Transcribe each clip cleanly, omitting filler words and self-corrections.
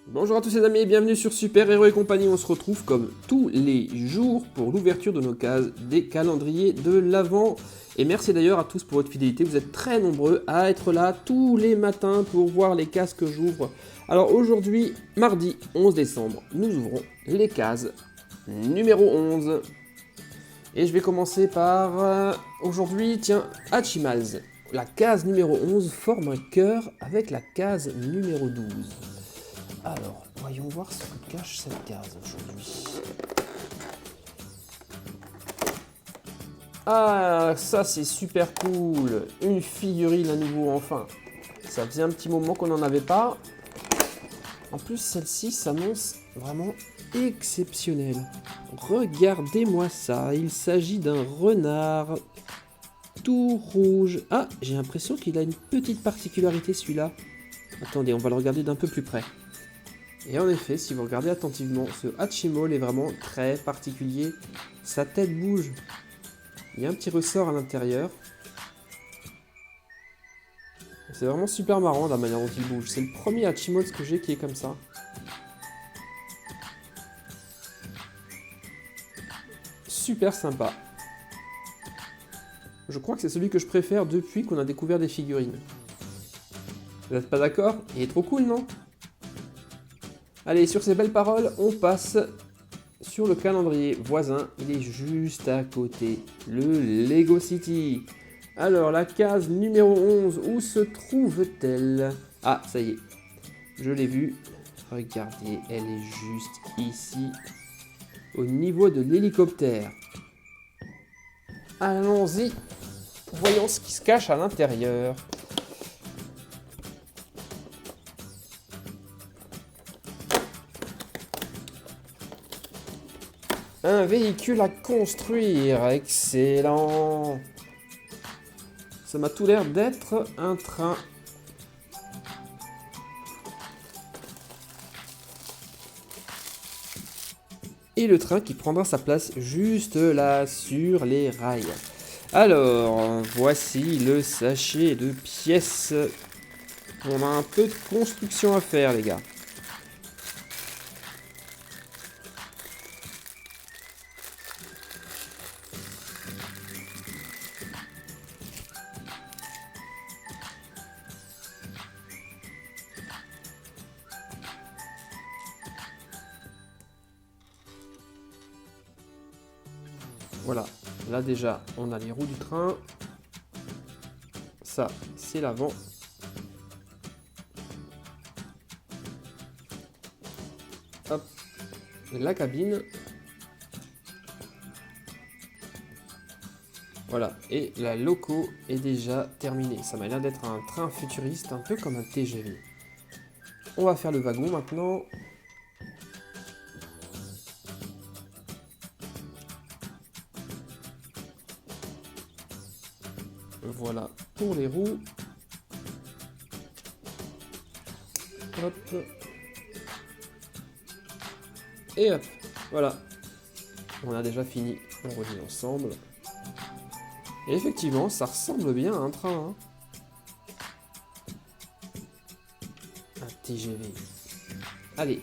Bonjour à tous les amis et bienvenue sur Super Héros et compagnie. On se retrouve comme tous les jours pour l'ouverture de nos cases des calendriers de l'Avent. Et merci d'ailleurs à tous pour votre fidélité. Vous êtes très nombreux à être là tous les matins pour voir les cases que j'ouvre. Alors aujourd'hui, mardi 11 décembre, nous ouvrons les cases numéro 11. Et je vais commencer par aujourd'hui, tiens, Hachimals. La case numéro 11 forme un cœur avec la case numéro 12. Alors, voyons voir ce que cache cette case aujourd'hui. Ah, ça c'est super cool. Une figurine à nouveau, enfin. Ça faisait un petit moment qu'on n'en avait pas. En plus, celle-ci s'annonce vraiment exceptionnelle. Regardez-moi ça. Il s'agit d'un renard tout rouge. Ah, j'ai l'impression qu'il a une petite particularité celui-là. Attendez, on va le regarder d'un peu plus près. Et en effet, si vous regardez attentivement, ce Hachimals est vraiment très particulier. Sa tête bouge. Il y a un petit ressort à l'intérieur. C'est vraiment super marrant la manière dont il bouge. C'est le premier Hachimals que j'ai qui est comme ça. Super sympa. Je crois que c'est celui que je préfère depuis qu'on a découvert des figurines. Vous n'êtes pas d'accord? Il est trop cool, non? Allez, sur ces belles paroles, on passe sur le calendrier voisin. Il est juste à côté, le Lego City. Alors, la case numéro 11, où se trouve-t-elle? Ah, ça y est, je l'ai vue. Regardez, elle est juste ici, au niveau de l'hélicoptère. Allons-y, voyons ce qui se cache à l'intérieur. Un véhicule à construire, excellent. Ça m'a tout l'air d'être un train. Et le train qui prendra sa place juste là, sur les rails. Alors, voici le sachet de pièces. On a un peu de construction à faire, les gars. Voilà, là déjà, on a les roues du train. Ça, c'est l'avant. Hop, la cabine. Voilà, et la loco est déjà terminée. Ça m'a l'air d'être un train futuriste, un peu comme un TGV. On va faire le wagon maintenant. Voilà pour les roues. Hop. Et hop, voilà. On a déjà fini, on relie ensemble. Et effectivement, ça ressemble bien à un train. Hein. Un TGV. Allez,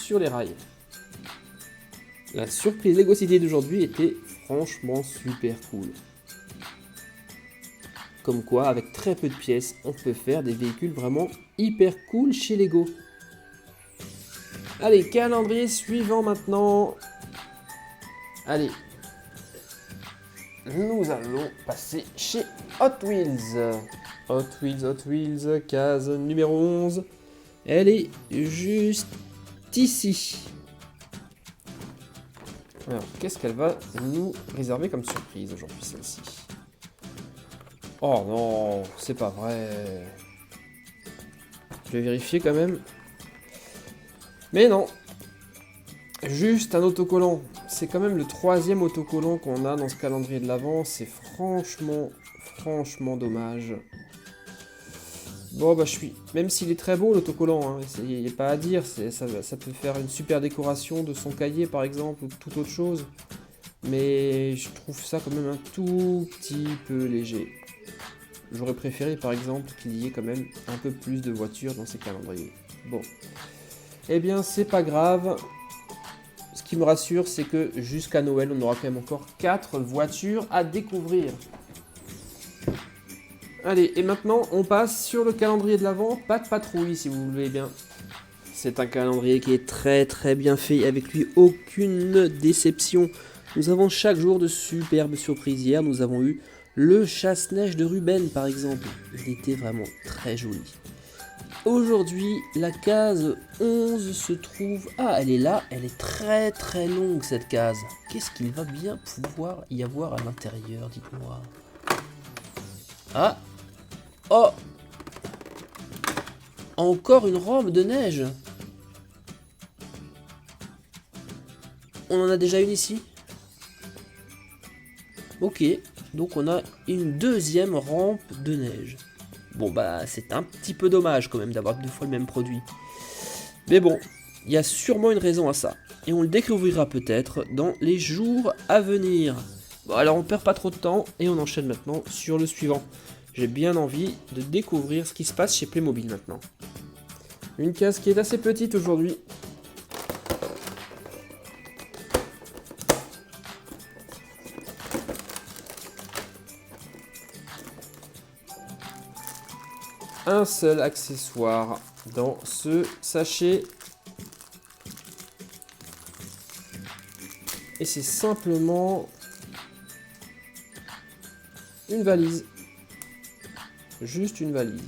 sur les rails. La surprise Lego City d'aujourd'hui était franchement super cool. Comme quoi, avec très peu de pièces, on peut faire des véhicules vraiment hyper cool chez Lego. Allez, calendrier suivant maintenant. Allez. Nous allons passer chez Hot Wheels. Hot Wheels, Hot Wheels, case numéro 11. Elle est juste ici. Alors, qu'est-ce qu'elle va nous réserver comme surprise aujourd'hui, celle-ci? Oh non, c'est pas vrai. Je vais vérifier quand même. Mais non. Juste un autocollant. C'est quand même le 3e autocollant qu'on a dans ce calendrier de l'Avent. C'est franchement dommage. Bon bah je suis... Même s'il est très beau l'autocollant, il n'y a pas à dire. Ça peut faire une super décoration de son cahier par exemple, ou toute autre chose. Mais je trouve ça quand même un tout petit peu léger. J'aurais préféré par exemple qu'il y ait quand même un peu plus de voitures dans ces calendriers. Bon. eh bien c'est pas grave. Ce qui me rassure, c'est que jusqu'à Noël, on aura quand même encore 4 voitures à découvrir. Allez, et maintenant, on passe sur le calendrier de l'Avent. Pas de patrouille, si vous voulez bien. C'est un calendrier qui est très bien fait, avec lui aucune déception. Nous avons chaque jour de superbes surprises. Hier, nous avons eu le chasse-neige de Ruben, par exemple. Il était vraiment très joli. Aujourd'hui, la case 11 se trouve... Ah, elle est là, elle est très longue cette case. Qu'est-ce qu'il va bien pouvoir y avoir à l'intérieur, dites-moi. Ah. Oh. Encore une rampe de neige. On en a déjà une ici. Ok, donc on a une deuxième rampe de neige. Bon bah c'est un petit peu dommage quand même d'avoir 2 fois le même produit. Mais bon, il y a sûrement une raison à ça. Et on le découvrira peut-être dans les jours à venir. Bon alors on perd pas trop de temps et on enchaîne maintenant sur le suivant. J'ai bien envie de découvrir ce qui se passe chez Playmobil maintenant. Une case qui est assez petite aujourd'hui. Un seul accessoire dans ce sachet. Et c'est simplement une valise. Juste une valise.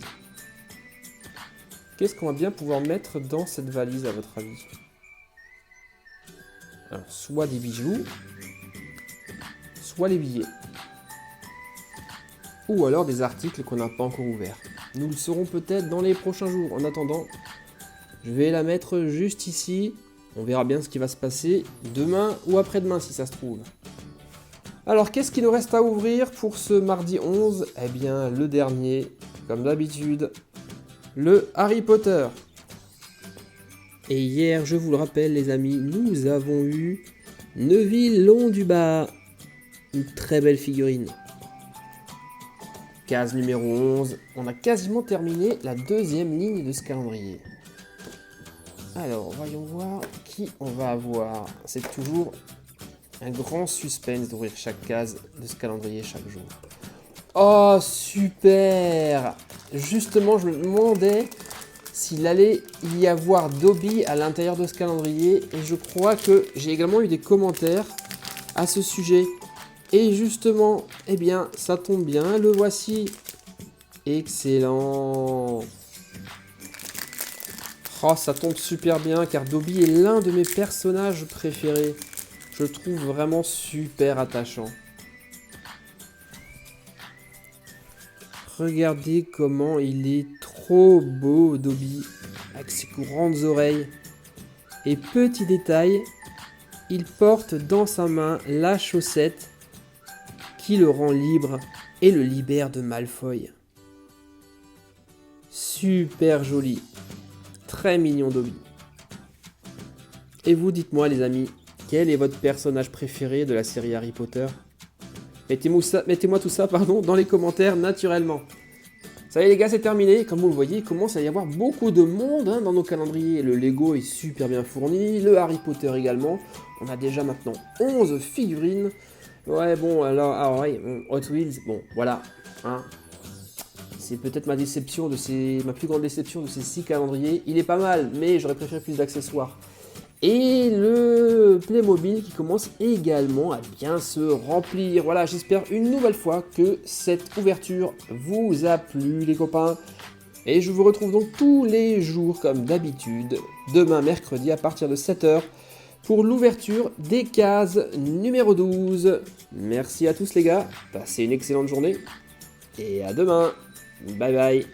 Qu'est-ce qu'on va bien pouvoir mettre dans cette valise à votre avis? Alors, soit des bijoux, soit les billets. Ou alors des articles qu'on n'a pas encore ouverts. Nous le saurons peut-être dans les prochains jours. En attendant, je vais la mettre juste ici. On verra bien ce qui va se passer demain ou après-demain si ça se trouve. Alors, qu'est-ce qu'il nous reste à ouvrir pour ce mardi 11? Eh bien, le dernier, comme d'habitude, le Harry Potter. Et hier, je vous le rappelle les amis, nous avons eu Neville Londubat. Une très belle figurine. Case numéro 11. On a quasiment terminé la deuxième ligne de ce calendrier. Alors, voyons voir qui on va avoir. C'est toujours un grand suspense d'ouvrir chaque case de ce calendrier chaque jour. Oh, super! Justement, je me demandais s'il allait y avoir Dobby à l'intérieur de ce calendrier. Et je crois que j'ai également eu des commentaires à ce sujet. Et justement, eh bien, ça tombe bien, le voici. Excellent. Oh, ça tombe super bien, car Dobby est l'un de mes personnages préférés. Je le trouve vraiment super attachant. Regardez comment il est trop beau, Dobby, avec ses grandes oreilles. Et petit détail, il porte dans sa main la chaussette qui le rend libre et le libère de Malfoy. Super joli. Très mignon Dobby. Et vous, dites-moi les amis, quel est votre personnage préféré de la série Harry Potter? Mettez-moi tout ça dans les commentaires naturellement. Ça y est les gars, c'est terminé. Comme vous le voyez, il commence à y avoir beaucoup de monde dans nos calendriers. Le Lego est super bien fourni, le Harry Potter également. On a déjà maintenant 11 figurines. Ouais, bon, alors ouais, Hot Wheels, bon, voilà. Hein. C'est peut-être ma plus grande déception de ces 6 calendriers. Il est pas mal, mais j'aurais préféré plus d'accessoires. Et le Playmobil qui commence également à bien se remplir. Voilà, j'espère une nouvelle fois que cette ouverture vous a plu les copains. Et je vous retrouve donc tous les jours comme d'habitude, demain mercredi à partir de 7 h pour l'ouverture des cases numéro 12. Merci à tous les gars, passez une excellente journée et à demain. Bye bye.